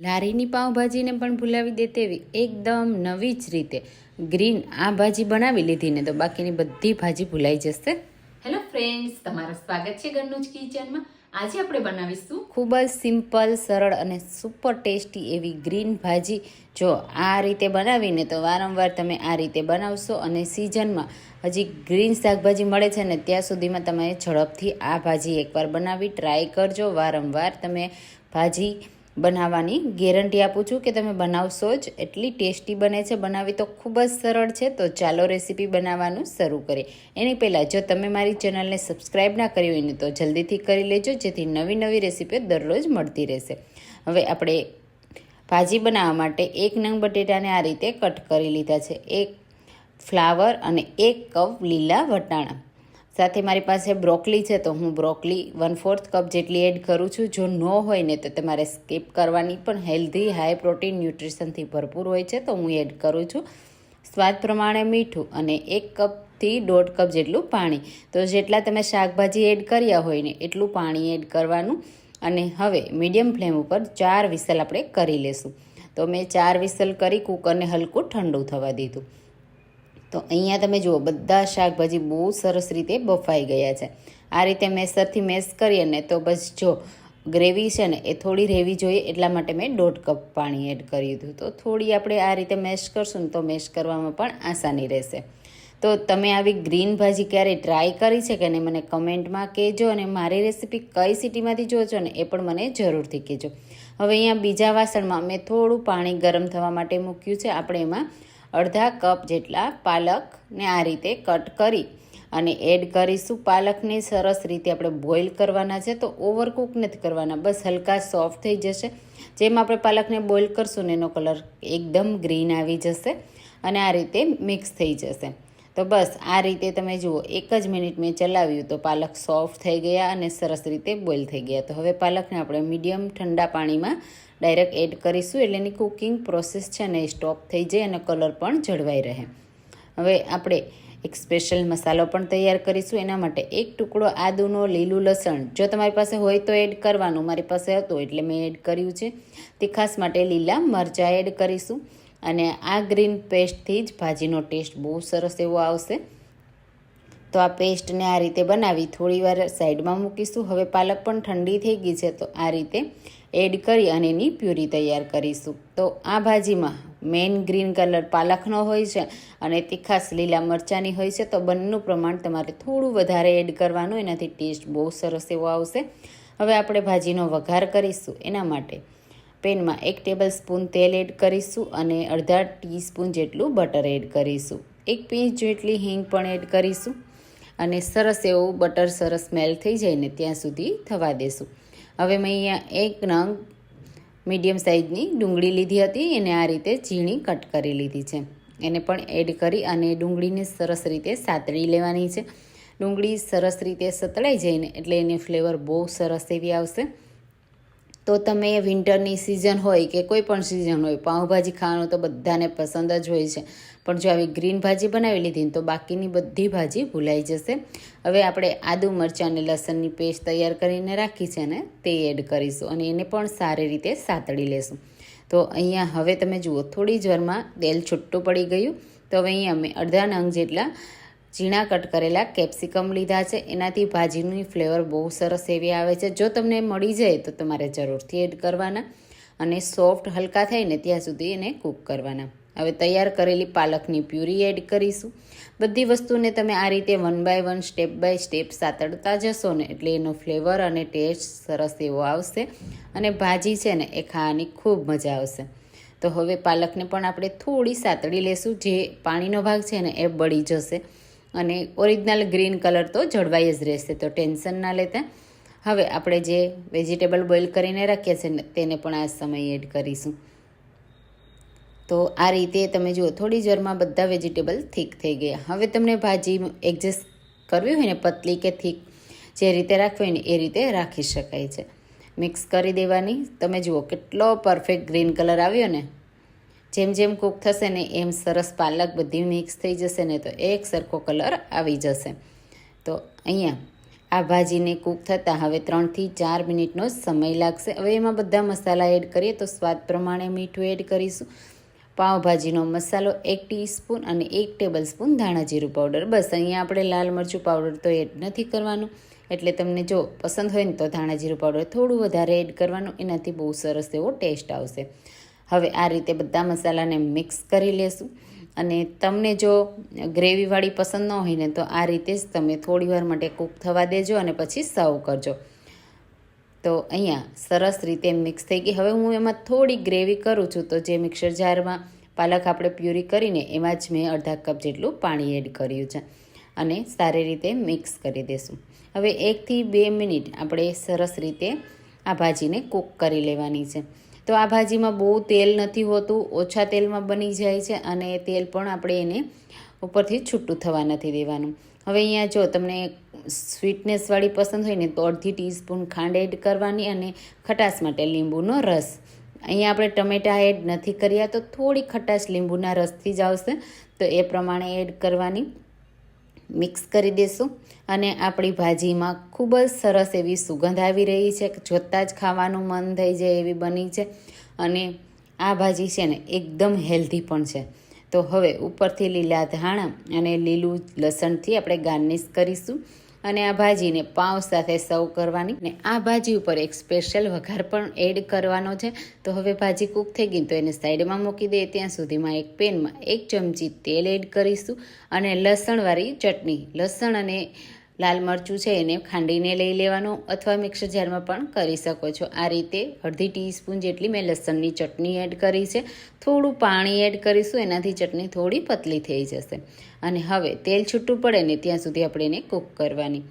લારીની પાઉંભાજીને પણ ભૂલાવી દે તેવી એકદમ નવી જ રીતે ગ્રીન આ ભાજી બનાવી લીધી ને તો બાકીની બધી ભાજી ભૂલાઈ જશે. હેલો ફ્રેન્ડ્સ, તમારું સ્વાગત છે ઘરનું જ કિચનમાં. આજે આપણે બનાવીશું ખૂબ જ સિમ્પલ, સરળ અને સુપર ટેસ્ટી એવી ગ્રીન ભાજી. જો આ રીતે બનાવીને તો વારંવાર તમે આ રીતે બનાવશો અને સિઝનમાં હજી ગ્રીન શાકભાજી મળે છે ને ત્યાં સુધીમાં તમે ઝડપથી આ ભાજી એકવાર બનાવી ટ્રાય કરજો. વારંવાર તમે ભાજી બનાવવાની ગેરંટી આપું છું કે તમે બનાવશો જ, એટલી ટેસ્ટી બને છે. બનાવી તો ખૂબ જ સરળ છે. તો ચાલો રેસીપી બનાવવાનું શરૂ કરીએ. એની પહેલાં જો તમે મારી ચેનલને સબસ્ક્રાઈબ ના કરી હોય ને તો જલ્દીથી કરી લેજો, જેથી નવી નવી રેસીપીઓ દરરોજ મળતી રહેશે. હવે આપણે ભાજી બનાવવા માટે 1 નંગ બટેટાને આ રીતે કટ કરી લીધા છે, 1 ફ્લાવર અને 1 કપ લીલા વટાણા. સાથે મારી પાસે બ્રોકલી છે તો હું બ્રોકલી 1/4 કપ જેટલી એડ કરું છું. જો ન હોય ને તો તમારે સ્કીપ કરવાની, પણ હેલ્ધી, હાઈ પ્રોટીન, ન્યુટ્રિશનથી ભરપૂર હોય છે તો હું એડ કરું છું. સ્વાદ પ્રમાણે મીઠું અને 1 કપથી 1.5 કપ જેટલું પાણી. તો જેટલા તમે શાકભાજી એડ કર્યા હોય ને એટલું પાણી એડ કરવાનું. અને હવે મીડિયમ ફ્લેમ ઉપર 4 વિસલ આપણે કરી લેશું. તો મેં 4 વિસલ કરી કુકરને હલકું ઠંડુ થવા દીધું. તો અહીંયા તમે જુઓ બધા શાકભાજી બહુ સરસ રીતે બફાઈ ગયા છે. આ રીતે મેસરથી મેશ કરીએ ને તો બસ જો ગ્રેવી છે ને એ થોડી રહેવી જોઈએ, એટલા માટે મેં 1.5 કપ પાણી એડ કર્યું હતું. તો થોડી આપણે આ રીતે મેશ કરશું ને તો મેશ કરવામાં પણ આસાની રહેશે. તો તમે આવી ગ્રીન ભાજી ક્યારેય ટ્રાય કરી છે કે નહીં મને કમેન્ટમાં કહેજો, અને મારી રેસીપી કઈ સિટીમાંથી જુઓ છો ને એ પણ મને જરૂરથી કહેજો. હવે અહીંયા બીજા વાસણમાં મેં થોડું પાણી ગરમ થવા માટે મૂક્યું છે. આપણે એમાં અડધા કપ જેટલા પાલકને આ રીતે કટ કરી અને એડ કરીશું. પાલકને સરસ રીતે આપણે બોઇલ કરવાના છે, તો ઓવરકુક નથી કરવાના, બસ હલકા સોફ્ટ થઈ જશે. જેમ આપણે પાલકને બોઇલ કરશું ને એનો કલર એકદમ ગ્રીન આવી જશે અને આ રીતે મિક્સ થઈ જશે. તો બસ આ રીતે તમે જુઓ 1 જ મિનિટ મેં ચલાવ્યું તો પાલક સોફ્ટ થઈ ગયા અને સરસ રીતે બોઇલ થઈ ગયા. તો હવે પાલકને આપણે મીડિયમ ઠંડા પાણીમાં ડાયરેક્ટ એડ કરીશું, એટલે એની કુકિંગ પ્રોસેસ છે ને એ સ્ટોપ થઈ જાય અને કલર પણ જળવાઈ રહે. હવે આપણે એક સ્પેશિયલ મસાલો પણ તૈયાર કરીશું. એના માટે 1 ટુકડો આદુનો, લીલું લસણ જો તમારી પાસે હોય તો એડ કરવાનું, મારી પાસે હતું એટલે મેં એડ કર્યું છે. તીખાસ માટે લીલા મરચાં એડ કરીશું. અને આ ગ્રીન પેસ્ટથી જ ભાજીનો ટેસ્ટ બહુ સરસ એવો આવશે. તો આ પેસ્ટને આ રીતે બનાવી થોડીવાર સાઈડમાં મૂકીશું. હવે પાલક પણ ઠંડી થઈ ગઈ છે તો આ રીતે એડ કરી અને એની પ્યુરી તૈયાર કરીશું. તો આ ભાજીમાં મેઇન ગ્રીન કલર પાલકનો હોય છે અને તીખાસ લીલા મરચાંની હોય છે, તો બંનેનું પ્રમાણ તમારે થોડું વધારે એડ કરવાનું, એનાથી ટેસ્ટ બહુ સરસ એવો આવશે. હવે આપણે ભાજીનો વઘાર કરીશું. એના માટે પેનમાં 1 ટેબલ સ્પૂન તેલ એડ કરીશું અને અડધા ટીસ્પૂન જેટલું બટર એડ કરીશું. 1 પિંચ જેટલી હિંગ પણ એડ કરીશું અને સરસ એવું બટર સરસ મેલ્ટ થઈ જાય ને ત્યાં સુધી થવા દેશું. હવે મેં અહીંયા 1 નંગ મીડિયમ સાઇઝની ડુંગળી લીધી હતી, એને આ રીતે ઝીણી કટ કરી લીધી છે. એને પણ એડ કરી અને ડુંગળીને સરસ રીતે સાતળી લેવાની છે. ડુંગળી સરસ રીતે સતળાઈ જાય ને એટલે એની ફ્લેવર બહુ સરસ એવી આવશે. તો તમે વિન્ટરની સિઝન હોય કે કોઈ પણ સિઝન હોય, પાઉંભાજી ખાવાનું તો બધાને પસંદ જ હોય છે, પણ જો આવી ગ્રીન ભાજી બનાવી લીધી ને તો બાકીની બધી ભાજી ભૂલાઈ જશે. હવે આપણે આદુ, મરચાં અને લસણની પેસ્ટ તૈયાર કરીને રાખી છે ને તે એડ કરીશું અને એને પણ સારી રીતે સાતળી લેશું. તો અહીંયા હવે તમે જુઓ થોડી જ વારમાં તેલ છૂટું પડી ગયું. તો હવે અહીંયા મેં અડધા નંગ જેટલા ઝીણા કટ કરેલા કેપ્સિકમ લીધા છે. એનાથી ભાજીની ફ્લેવર બહુ સરસ એવી આવે છે. જો તમને મળી જાય તો તમારે જરૂરથી એડ કરવાના અને સોફ્ટ હલકા થાય ને ત્યાં સુધી એને કૂક કરવાના. હવે તૈયાર કરેલી પાલકની પ્યુરી એડ કરીશું. બધી વસ્તુને તમે આ રીતે 1 બાય 1 સ્ટેપ બાય સ્ટેપ સાતળતા જશો ને એટલે એનો ફ્લેવર અને ટેસ્ટ સરસ એવો આવશે અને ભાજી છે ને એ ખાવાની ખૂબ મજા આવશે. તો હવે પાલકને પણ આપણે થોડી સાતળી લેશું, જે પાણીનો ભાગ છે ને એ બળી જશે અને ઓરિજિનલ ગ્રીન કલર તો જળવાઈ જ રહેશે, તો ટેન્શન ના લેતા. હવે આપણે જે વેજીટેબલ બોઇલ કરીને રાખ્યા છે ને તેને પણ આ સમયે એડ કરીશું. તો આ રીતે તમે જુઓ થોડી જ વારમાં બધા વેજીટેબલ થીક થઈ ગયા. હવે તમને ભાજી એડજસ્ટ કરવી હોય ને પતલી કે થીક, જે રીતે રાખવી હોય ને એ રીતે રાખી શકાય છે. મિક્સ કરી દેવાની. તમે જુઓ કેટલો પરફેક્ટ ગ્રીન કલર આવ્યો ને. જેમ જેમ કૂક થશે ને એમ સરસ પાલક બધી મિક્સ થઈ જશે ને તો એક સરખો કલર આવી જશે. તો અહીંયા આ ભાજીને કૂક થતાં હવે 3 થી 4 મિનિટનો સમય લાગશે. હવે એમાં બધા મસાલા એડ કરીએ તો સ્વાદ પ્રમાણે મીઠું એડ કરીશું. પાવભાજીનો મસાલો 1 ટીસ્પૂન અને 1 ટેબલ સ્પૂન ધાણા જીરું પાવડર. બસ અહીંયા આપણે લાલ મરચું પાવડર તો એડ નથી કરવાનું, એટલે તમને જો પસંદ હોય ને તો ધાણા જીરું પાવડર થોડું વધારે એડ કરવાનું, એનાથી બહુ સરસ એવો ટેસ્ટ આવશે. હવે આ રીતે બધા મસાલાને મિક્સ કરી લેશું. અને તમને જો ગ્રેવીવાળી પસંદ ન હોય ને તો આ રીતે જ તમે થોડીવાર માટે કૂક થવા દેજો અને પછી સર્વ કરજો. તો અહીંયા સરસ રીતે મિક્સ થઈ ગઈ. હવે હું એમાં થોડી ગ્રેવી કરું છું, તો જે મિક્સર જારમાં પાલક આપણે પ્યુરી કરીને એમાં જ મેં અડધા કપ જેટલું પાણી એડ કર્યું છે અને સારી રીતે મિક્સ કરી દઈશું. હવે 1 થી 2 મિનિટ આપણે સરસ રીતે આ ભાજીને કૂક કરી લેવાની છે. તો આ ભાજીમાં બહુ તેલ નથી હોતું, ઓછા તેલમાં બની જાય છે અને તેલ પણ આપણે એને ઉપરથી છૂટું થવા નથી દેવાનું. હવે અહીંયા જો તમને સ્વીટનેસવાળી પસંદ હોય ને તો 1/2 ટીસ્પૂન ખાંડ એડ કરવાની અને ખટાશ માટે લીંબુનો રસ. અહીંયા આપણે ટમેટાં એડ નથી કર્યા તો થોડી ખટાશ લીંબુના રસથી જ આવશે, તો એ પ્રમાણે એડ કરવાની. મિક્સ કરી દેશું અને આપણી ભાજીમાં ખૂબ જ સરસ એવી સુગંધ આવી રહી છે. જોતાં જ ખાવાનું મન થઈ જાય એવી બની છે અને આ ભાજી છે ને એકદમ હેલ્ધી પણ છે. તો હવે ઉપરથી લીલા ધાણા અને લીલું લસણથી આપણે ગાર્નિશ કરીશું અને આ ભાજીને પાઉં સાથે સર્વ કરવાની. ને આ ભાજી ઉપર એક સ્પેશિયલ વઘાર પણ એડ કરવાનો છે. તો હવે ભાજી કૂક થઈ ગઈ તો એને સાઈડમાં મૂકી દઈએ. ત્યાં સુધીમાં એક પેનમાં 1 ચમચી તેલ એડ કરીશું અને લસણવાળી ચટણી, લસણ અને લાલ મરચું છે એને ખાંડીને લઈ લેવાનું અથવા મિક્સર જારમાં પણ કરી શકો છો. આ રીતે 1/2 ટીસ્પૂન જેટલી મેં લસણની ચટણી એડ કરી છે. થોડું પાણી એડ કરીશું, એનાથી ચટણી થોડી પતલી થઈ જશે. અને હવે તેલ છૂટું પડે ને ત્યાં સુધી આપણે એને કૂક કરવાની.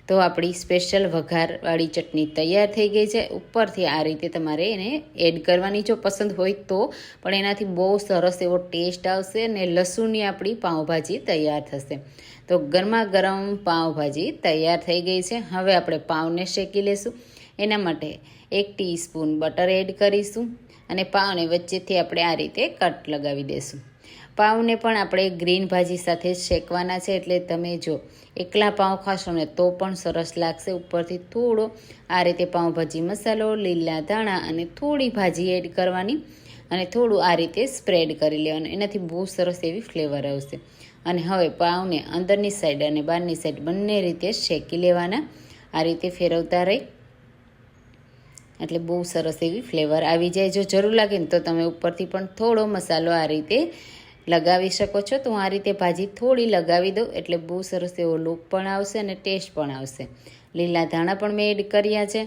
તો આપણી સ્પેશિયલ વઘારવાળી ચટણી તૈયાર થઈ ગઈ છે. ઉપરથી આ રીતે તમારે એને એડ કરવાની જો પસંદ હોય તો, પણ એનાથી બહુ સરસ એવો ટેસ્ટ આવશે અને લસણની આપણી પાઉંભાજી તૈયાર થશે. તો ગરમા ગરમ પાઉંભાજી તૈયાર થઈ ગઈ છે. હવે આપણે પાઉંને શેકી લેશું. એના માટે 1 ટીસ્પૂન બટર એડ કરીશું અને પાઉંને વચ્ચેથી આપણે આ રીતે કટ લગાવી દઈશું. પાઉંને પણ આપણે ગ્રીન ભાજી સાથે જ શેકવાના છે, એટલે તમે જો એકલા પાઉં ખાશો ને તો પણ સરસ લાગશે. ઉપરથી થોડો આ રીતે પાઉંભાજી મસાલો, લીલા ધાણા અને થોડી ભાજી એડ કરવાની અને થોડું આ રીતે સ્પ્રેડ કરી લેવાનું. એનાથી બહુ સરસ એવી ફ્લેવર આવશે. અને હવે પાઉંને અંદરની સાઈડ અને બહારની સાઈડ બંને રીતે શેકી લેવાના. આ રીતે ફેરવતા રહી એટલે બહુ સરસ એવી ફ્લેવર આવી જાય. જો જરૂર લાગે ને તો તમે ઉપરથી પણ થોડો મસાલો આ રીતે લગાવી શકો છો. તો હું આ રીતે ભાજી થોડી લગાવી દઉં એટલે બહુ સરસ એવો લુક પણ આવશે અને ટેસ્ટ પણ આવશે. લીલા ધાણા પણ મેં એડ કર્યા છે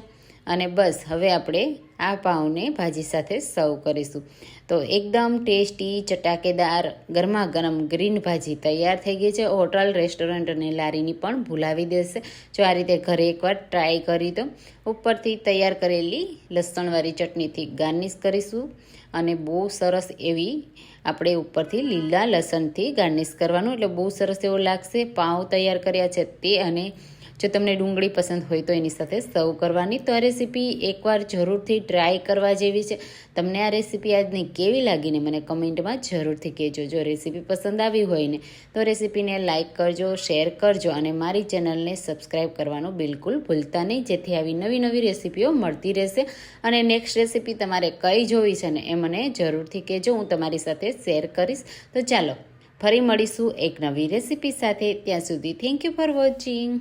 અને બસ હવે આપણે આ પાઉંને ભાજી સાથે સર્વ કરીશું. તો એકદમ ટેસ્ટી, ચટાકેદાર, ગરમા ગરમ ગ્રીન ભાજી તૈયાર થઈ ગઈ છે. હોટલ, રેસ્ટોરન્ટ અને લારીની પણ ભૂલાવી દેશે જો આ રીતે ઘરે એકવાર ટ્રાય કરી તો. ઉપરથી તૈયાર કરેલી લસણવાળી ચટણીથી ગાર્નિશ કરીશું અને બહુ સરસ એવી આપણે ઉપરથી લીલા લસણથી ગાર્નિશ કરવાનું, એટલે બહુ સરસ એવો લાગશે. પાઉં તૈયાર કર્યા છે તે, અને જો તમને ડુંગળી પસંદ હોય તો એની સાથે સર્વ કરવાની. તો આ રેસીપી એકવાર જરૂરથી ટ્રાય કરવા જેવી છે. તમને આ રેસીપી આજની કેવી લાગીને મને કમેન્ટમાં જરૂરથી કહેજો. જો રેસીપી પસંદ આવી હોય ને તો રેસીપીને લાઇક કરજો, શેર કરજો અને મારી ચેનલને સબસ્ક્રાઈબ કરવાનું બિલકુલ ભૂલતા નહીં, જેથી આવી નવી નવી રેસીપીઓ મળતી રહેશે. અને નેક્સ્ટ રેસીપી તમારે કઈ જોવી છે ને એ મને જરૂરથી કહેજો, હું તમારી સાથે શેર કરીશ. તો ચાલો ફરી મળીશું એક નવી રેસીપી સાથે. ત્યાં સુધી થેન્ક યુ ફોર વોચિંગ.